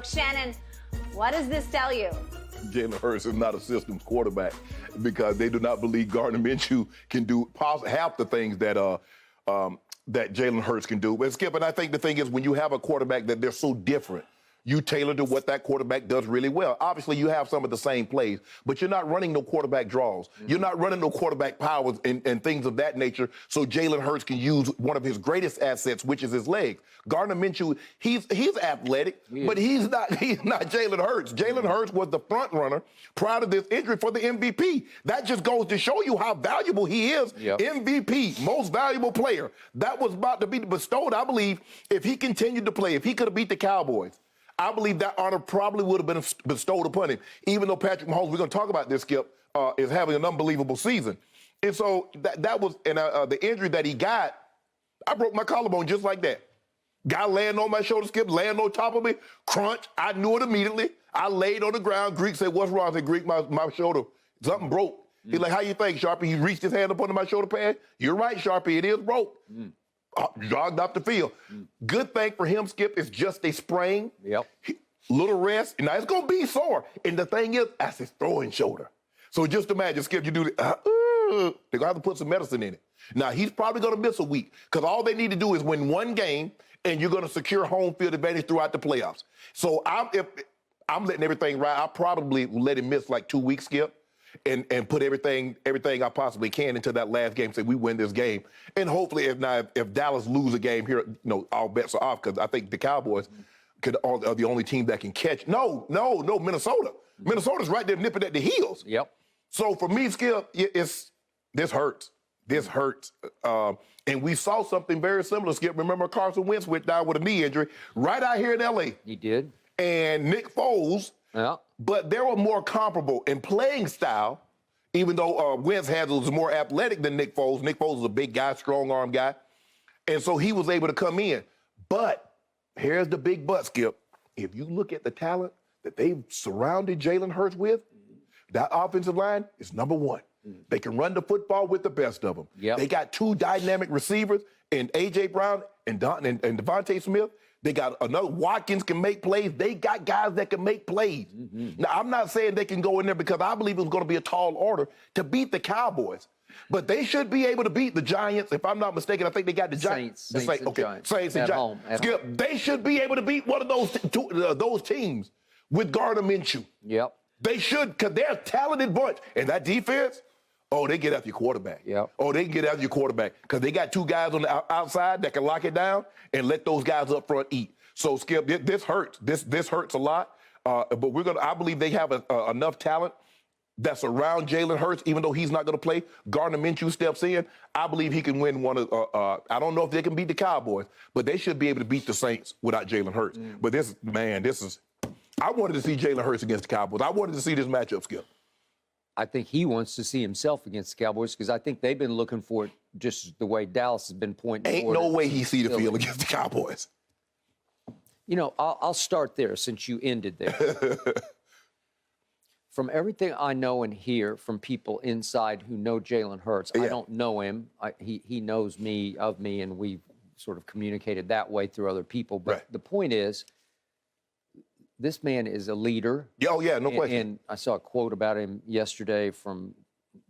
Shannon, what does this tell you? Jalen Hurts is not a systems quarterback because they do not believe Gardner Minshew can do half the things that that Jalen Hurts can do. But Skip, and I think the thing is when you have a quarterback that they're so different, you tailor to what that quarterback does really well. Obviously, you have some of the same plays, but you're not running no quarterback draws. Mm-hmm. You're not running no quarterback powers and things of that nature, so Jalen Hurts can use one of his greatest assets, which is his legs. Gardner Minshew, he's athletic, but he's not Jalen Hurts. Jalen Hurts was the front runner prior to this injury for the MVP. That just goes to show you how valuable he is. Yep. MVP, most valuable player. That was about to be bestowed, I believe, if he continued to play, if he could have beat the Cowboys. I believe that honor probably would have been bestowed upon him, even though Patrick Mahomes, we're going to talk about this, Skip, is having an unbelievable season. And so that was, and the injury that he got, I broke my collarbone just like that. Guy laying on my shoulder, Skip, laying on top of me, crunch. I knew it immediately. I laid on the ground. Greek said, "What's wrong?" I said, "Greek, my shoulder, something broke." He's like, "How you think, Sharpie?" He reached his hand up under my shoulder pad. "You're right, Sharpie, it is broke." Jogged off the field. Good thing for him, Skip, is just a sprain. Yep. Little rest. Now, it's going to be sore. And the thing is, that's his throwing shoulder. So just imagine, Skip, you do the, they're going to have to put some medicine in it. Now, he's probably going to miss a week because all they need to do is win one game and you're going to secure home field advantage throughout the playoffs. So if I'm letting everything ride, I'll probably let him miss like 2 weeks, Skip. And put everything I possibly can into that last game, say we win this game. And hopefully, if Dallas lose a game here, all bets are off because I think the Cowboys are the only team that can catch. No, Minnesota. Minnesota's right there nipping at the heels. Yep. So for me, Skip, this hurts. This hurts. And we saw something very similar, Skip. Remember Carson Wentz went down with a knee injury right out here in L.A. He did. And Nick Foles. Yeah. But they were more comparable in playing style, even though Wentz was more athletic than Nick Foles. Nick Foles is a big guy, strong-arm guy. And so he was able to come in. But here's the big but, Skip. If you look at the talent that they've surrounded Jalen Hurts with, that offensive line is number one. They can run the football with the best of them. Yep. They got two dynamic receivers in A.J. Brown and Devontae Smith. They got another. Watkins can make plays. They got guys that can make plays. Now, I'm not saying they can go in there because I believe it was going to be a tall order to beat the Cowboys. But they should be able to beat the Giants. If I'm not mistaken, I think they got the Giants. Saints and Giants. Saints and Giants. Skip, they should be able to beat one of those teams with Gardner Minshew. Yep. They should, because they're a talented bunch. And that defense, they get after your quarterback. Yep. They can get after your quarterback because they got two guys on the outside that can lock it down and let those guys up front eat. So, Skip, this hurts. This hurts a lot. But I believe they have enough talent that's around Jalen Hurts, even though he's not going to play. Gardner Minshew steps in. I believe he can win one of. I don't know if they can beat the Cowboys, but they should be able to beat the Saints without Jalen Hurts. But this is. I wanted to see Jalen Hurts against the Cowboys. I wanted to see this matchup, Skip. I think he wants to see himself against the Cowboys because I think they've been looking for it just the way Dallas has been pointing. Ain't no way he see the field against the Cowboys. I'll start there since you ended there. From everything I know and hear from people inside who know Jalen Hurts, I don't know him. He knows me, and we've sort of communicated that way through other people. But the point is, this man is a leader. Oh, yeah, no question. And I saw a quote about him yesterday from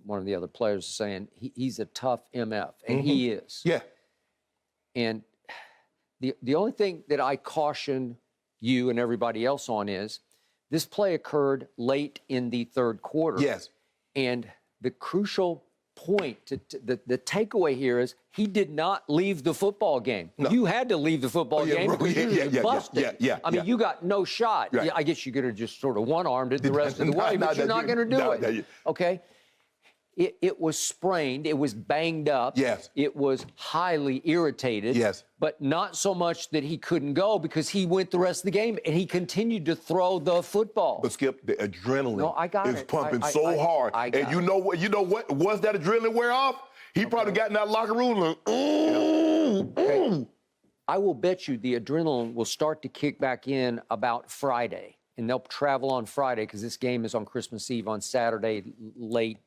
one of the other players saying he's a tough MF, and he is. Yeah. And the only thing that I caution you and everybody else on is this play occurred late in the third quarter. Yes. And the crucial point, the takeaway here is he did not leave the football game. No. You had to leave the football game because you were busted. I mean, you got no shot. Right. I guess you could have just sort of one-armed it the rest of the way, but you're not going to do it. Okay? It was sprained. It was banged up. Yes. It was highly irritated. Yes. But not so much that he couldn't go because he went the rest of the game and he continued to throw the football. But Skip, the adrenaline is pumping so hard. And you know what? Once that adrenaline wear off, he probably got in that locker room like, Okay. I will bet you the adrenaline will start to kick back in about Friday. And they'll travel on Friday because this game is on Christmas Eve on Saturday late.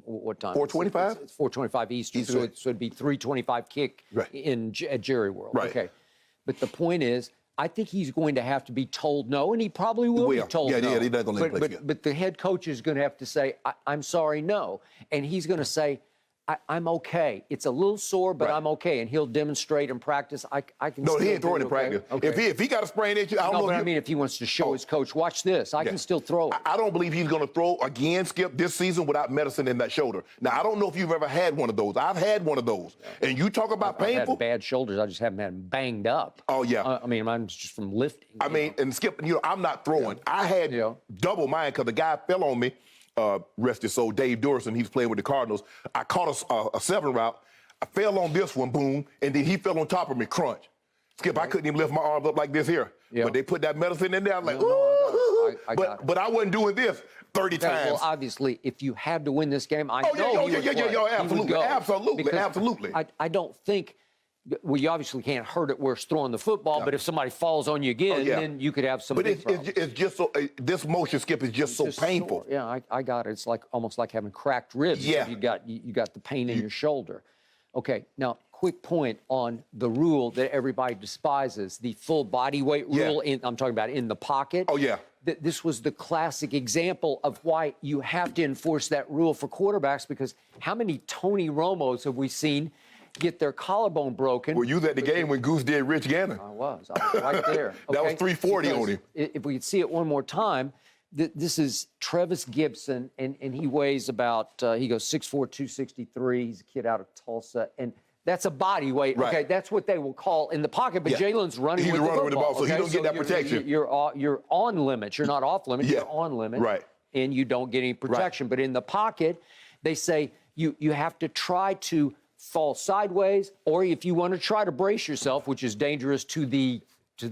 What time? 4:25? It's 4:25 Eastern, so it'd be 3:25 kick at Jerry World. Right. Okay. But the point is, I think he's going to have to be told no, and he probably will be told no. Yeah, he's not going to play Skip. But the head coach is going to have to say, I'm sorry, no. And he's going to say, I'm okay. It's a little sore, but I'm okay. And he'll demonstrate and practice. I can. No, he ain't throwing in practice. Okay. If he got a sprain issue, I don't know. No, but I mean, if he wants to show his coach, watch this. I can still throw it. I don't believe he's going to throw again, Skip, this season without medicine in that shoulder. Now, I don't know if you've ever had one of those. I've had one of those. And you talk about painful. I've had bad shoulders. I just haven't had them banged up. Oh, yeah. I mean, mine's just from lifting. I mean, and Skip, I'm not throwing. I had double mine because the guy fell on me. Rest his soul, Dave Dorson, he's playing with the Cardinals. I caught a 7 route. I fell on this one, boom, and then he fell on top of me, crunch. Skip, I couldn't even lift my arms up like this here. But they put that medicine in there. I'm like, ooh. But I wasn't doing this 30 times. Well, obviously, if you had to win this game, absolutely. I don't think. Well, you obviously can't hurt it where it's throwing the football, but if somebody falls on you again, then you could have some big problems. It's just so, this motion, Skip, is just so painful. Sore. Yeah, I got it. It's like almost like having cracked ribs. Yeah. You got the pain in your shoulder. Okay, now, quick point on the rule that everybody despises, the full body weight rule. I'm talking about in the pocket. Oh, yeah. This was the classic example of why you have to enforce that rule for quarterbacks, because how many Tony Romos have we seen get their collarbone broken? Were you at the game when Goose did Rich Gannon? I was right there. That was 340 on him. If we could see it one more time, this is Trevis Gibson, and he weighs about, he goes 6'4", 263. He's a kid out of Tulsa, and that's a body weight. Right. Okay, that's what they will call in the pocket, but Jalen's running with the football. With the ball, so he don't get that protection. You're on limits. You're not off limits. You're on limits. Right. And you don't get any protection. But in the pocket, they say you have to try to fall sideways, or if you want to try to brace yourself, which is dangerous to the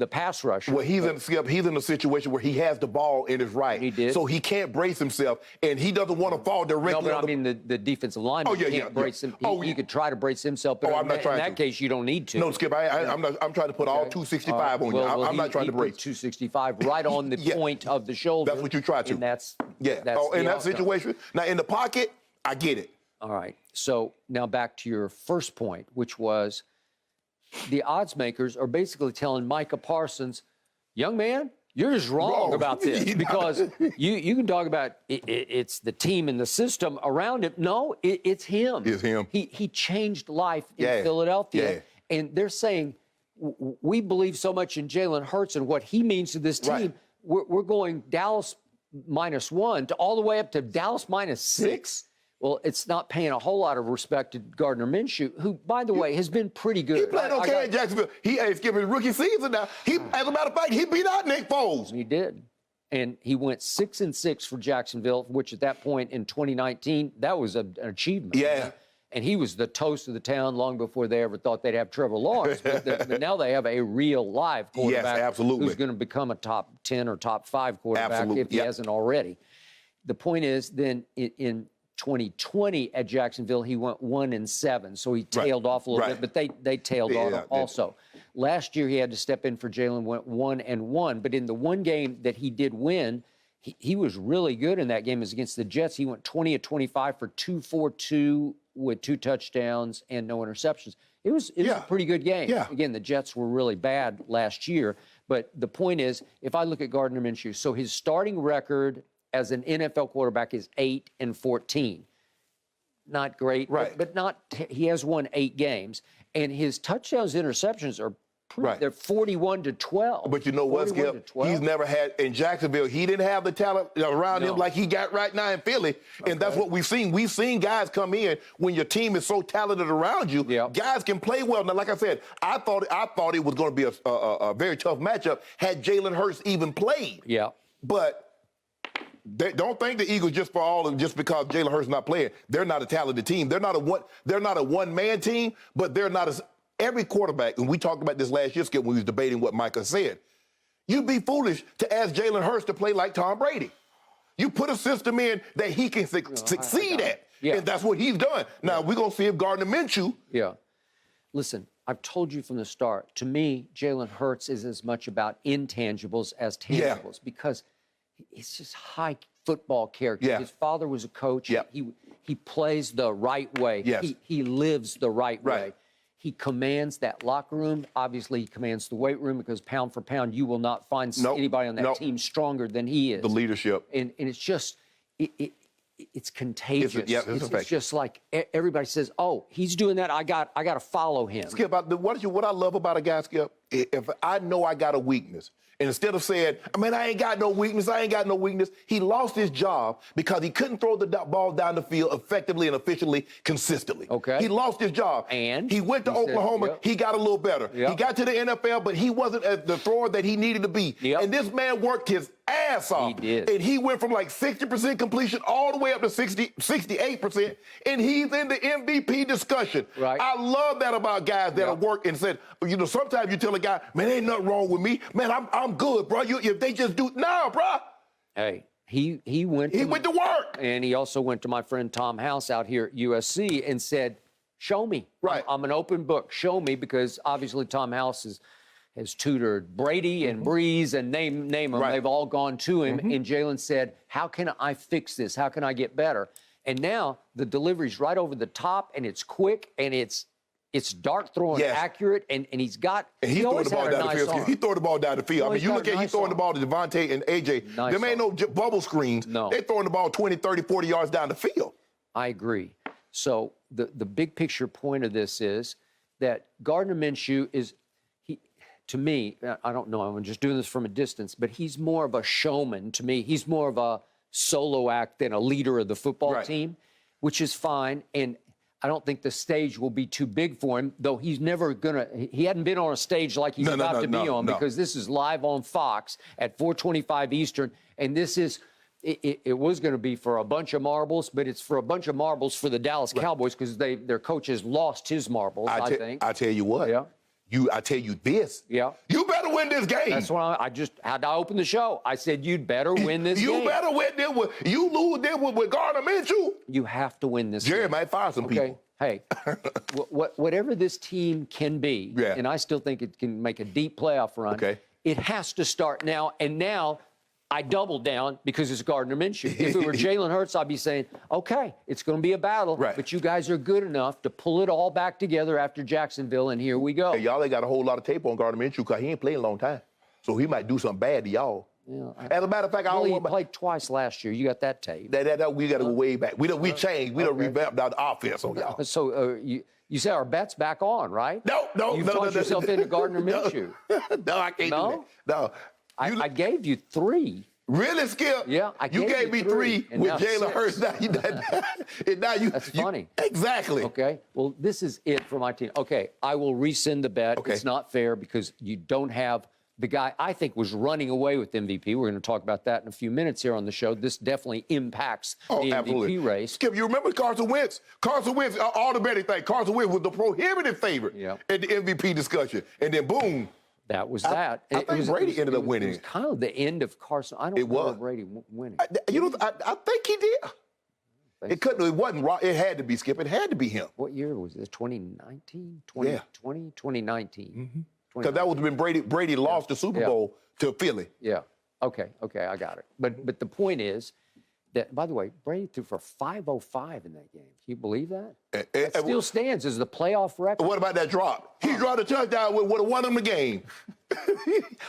pass rusher. Well, he's in a situation where he has the ball in his right. He did. So he can't brace himself, and he doesn't want to fall directly. No, but I mean the defensive lineman can't brace him. He could try to brace himself, but in that case, you don't need to. No, Skip, I'm trying to put all 265 on you. I'm not trying to brace. 265 right on the point of the shoulder. That's what you try to. And that's in that situation. Now, in the pocket, I get it. All right. So now back to your first point, which was the odds makers are basically telling Micah Parsons, young man, you're just wrong about this, because you can talk about it's the team and the system around him. No, it's him. It's him. He changed life in Philadelphia. And they're saying, we believe so much in Jalen Hurts and what he means to this team. Right. We're going Dallas -1 to all the way up to Dallas -6. Well, it's not paying a whole lot of respect to Gardner Minshew, who, by the way, has been pretty good. He played okay in Jacksonville. He ain't skipping rookie season now. As a matter of fact, he beat out Nick Foles. He did. And he went 6-6 for Jacksonville, which at that point in 2019, that was an achievement. Yeah. And he was the toast of the town long before they ever thought they'd have Trevor Lawrence. But now they have a real live quarterback who's going to become a top 10 or top 5 quarterback if he hasn't already. The point is, then in 2020 at Jacksonville, he went 1-7, so he tailed off a little bit, but they tailed off also. Last year, he had to step in for Jalen, went 1-1, but in the one game that he did win, he was really good in that game. It was against the Jets. He went 20-25 for 242 with 2 touchdowns and no interceptions. It was a pretty good game. Yeah. Again, the Jets were really bad last year, but the point is, if I look at Gardner Minshew, so his starting record as an NFL quarterback is 8-14. Not great, but not. He has won 8 games, and his touchdowns, interceptions are they're 41-12. But you know what, Skip? He's never had in Jacksonville. He didn't have the talent around him like he got right now in Philly, and that's what we've seen. We've seen guys come in when your team is so talented around you. Guys can play well. Now, like I said, I thought it was going to be a very tough matchup had Jalen Hurts even played. Yeah, but. Don't think the Eagles just because Jalen Hurts not playing. They're not a talented team. They're not a one-man team, but they're not every quarterback. And we talked about this last year, Skip, when we was debating what Micah said. You'd be foolish to ask Jalen Hurts to play like Tom Brady. You put a system in that he can succeed at, and that's what he's done. Now we're gonna see if Gardner Minshew. Yeah. Listen, I've told you from the start. To me, Jalen Hurts is as much about intangibles as tangibles because. It's just high football character. His father was a coach. He plays the right way. He lives the right way. He commands that locker room. Obviously, he commands the weight room because pound for pound, you will not find anybody on that team stronger than he is. The leadership. And it's just, it's contagious. It's just like everybody says, oh, he's doing that. I got to follow him. Skip, what I love about a guy, Skip, if I know I got a weakness, and instead of saying, man, I ain't got no weakness, he lost his job because he couldn't throw the ball down the field effectively and efficiently, consistently. Okay. He lost his job. And? He went to Oklahoma. Yep. He got a little better. Yep. He got to the NFL, but he wasn't the thrower that he needed to be. Yep. And this man worked his ass off. He did. And he went from like 60% completion all the way up to 68%, and he's in the MVP discussion. Right. I love that about guys that have worked and said, sometimes you tell a guy, man, ain't nothing wrong with me. Man, I'm good, bro. If they just do, bro. Hey, he went to work. And he also went to my friend Tom House out here at USC and said, show me. Right. I'm an open book. Show me, because obviously Tom House has tutored Brady and Breeze and name them. Right. They've all gone to him. And Jalen said, how can I fix this? How can I get better? And now the delivery's right over the top, and it's quick, and it's dart throwing, accurate, and he's got. And he always throwing the ball had a down the nice field. arm. He throwing the ball down the field. I mean, you look at he throwing the ball to Devontae and AJ. Nice Them ain't no bubble screens. No. They throwing the ball 20, 30, 40 yards down the field. I agree. So the big picture point of this is that Gardner Minshew is, to me, I don't know, I'm just doing this from a distance, but he's more of a showman to me. He's more of a solo act than a leader of the football team, which is fine. And I don't think the stage will be too big for him, though he hadn't been on a stage like he's about to be on, because this is live on Fox at 4:25 Eastern. And this is, it was going to be for a bunch of marbles, but it's for a bunch of marbles for the Dallas Cowboys, because their coach has lost his marbles, I think. I tell you what. Yeah. I tell you this. Yeah. You better win this game. That's why I just had to open the show. I said, you'd better win this game. You better win this one. You lose this one with Gardner Minshew. You have to win this Jerry game. might fire some people. Hey, whatever this team can be, and I still think it can make a deep playoff run, it has to start now. And now I doubled down because it's Gardner Minshew. If it were Jalen Hurts, I'd be saying, okay, it's going to be a battle, but you guys are good enough to pull it all back together after Jacksonville, and here we go. Hey, y'all ain't got a whole lot of tape on Gardner Minshew because he ain't played a long time. So he might do something bad to y'all. Yeah, as a matter of fact, he played twice last year. You got that tape. That we got to go way back. We changed. We done revamped our offense on y'all. So you say our bet's back on, right? No. You talked yourself into Gardner Minshew. No, I can't do that. No. I gave you 3. Really, Skip? Yeah, you gave me 3 with Jalen Hurts. Now you. That's funny. Exactly. Okay. Well, this is it for my team. Okay, I will rescind the bet. Okay. It's not fair because you don't have the guy I think was running away with MVP. We're going to talk about that in a few minutes here on the show. This definitely impacts the MVP race. Skip, you remember Carson Wentz? Carson Wentz, all the betting thing. Carson Wentz was the prohibitive favorite in the MVP discussion, and then boom. That was that. I think Brady ended up winning. It was kind of the end of Carson. I don't remember Brady winning. I think he did. It wasn't right. It had to be Skip. It had to be him. What year was this? 2019? 2020? 2019. Because that would have been Brady. Brady lost the Super Bowl to Philly. Yeah. Okay, I got it. But the point is that, by the way, Brady threw for 505 in that game. Can you believe that? That still stands as the playoff record. What about that drop? He dropped a touchdown, would have won him the game.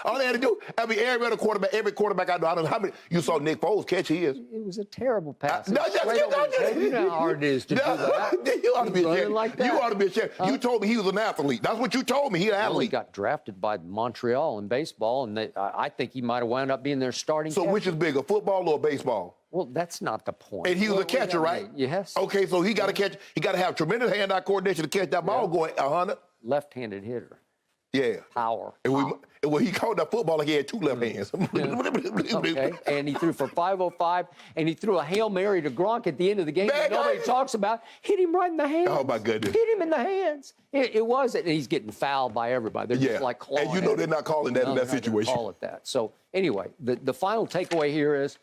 All they had to do, every quarterback I know how many, you saw Nick Foles catch his. It was a terrible pass. You know how hard it is to do that. You ought to be ashamed. Like that. You ought to be ashamed. You told me he was an athlete. That's what you told me. He's an athlete. Well, he got drafted by Montreal in baseball, and I think he might have wound up being their starting catcher. Which is bigger, football or baseball? Well, that's not the point. And he was a catcher, right? Yes. Okay, so he got to catch. He got to have tremendous hand-eye coordination to catch that ball going 100. Left-handed hitter. Yeah. Power. And he caught that football like he had 2 left hands. Okay. And he threw for 505, and he threw a Hail Mary to Gronk at the end of the game that nobody talks about. Hit him right in the hands. Oh, my goodness. Hit him in the hands. It wasn't. And he's getting fouled by everybody. They're just like clawing. And you know they're not calling that in that situation. Call it that. So, anyway, the final takeaway here is,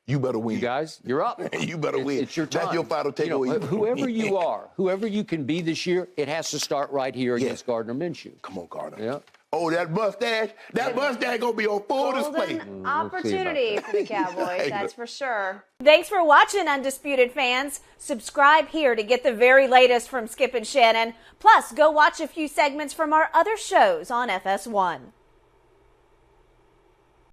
you better win. You guys, you're up. You better win. It's your time. That's your final takeaway. Whoever you are, whoever you can be this year, it has to start right here against Gardner Minshew. Come on, Gardner. Yeah. Oh, that mustache gonna be on full display. Golden opportunity for the Cowboys, that's for sure. Thanks for watching, Undisputed fans. Subscribe here to get the very latest from Skip and Shannon. Plus, go watch a few segments from our other shows on FS1.